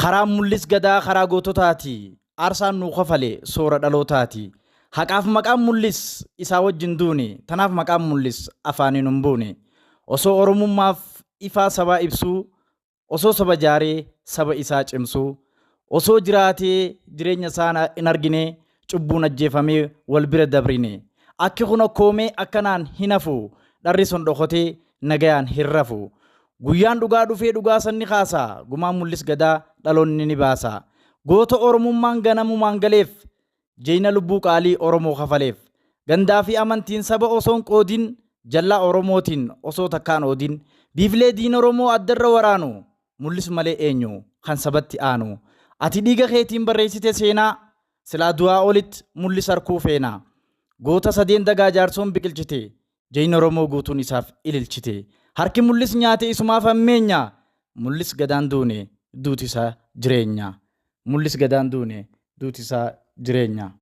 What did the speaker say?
Karaa mul'is gadaa karaa goototaati. Aarsaan nuu kafalee soora dhalootaati. Haqaaf maqaan mul'is isaa wajjin duune. Tanaaf maqaan mul'is afaaniin hin buune. Osoo oromummaaf ifaa sabaa ibsuu, osoo saba jaaree saba isaa cimsuu, osoo jiraatee jireenya isaa hin argine cubbuun ajjeefamee wal bira dabrine. Akki kun okkoomee akkanaan hin hafu, dharri sun dhokotee nagayaan hin rafu. Guyyaan dhugaa dhufee dhugaa sanni kaasa, gumaan mul'is gadaa dhaloonni ni baasa. Goota oromummaan ganamumaan galeef, jeena lubbuu qaalii oromoo kafaleef. Gandaa fi amantiin saba osoo hin qoodin, jallaa oromootiin osoo takkaan oodin. Biiflee diin oromoo addarra waraanu, mul'is malee eenyu kan sabatti aanu. Ati dhiiga keetiin barreessite seenaa, silaa du'aa olitti mul'is harkuu feena. Goota sadeen dagaa jaarsoon biqilchite, jeena oromoo guutuun isaaf ililchite. Harki mul'is nyaate isumaaf hammeenya, mul'is gadaan duune duuti isaa jireenya. Mul'is gadaan duune duuti isaa jireenya.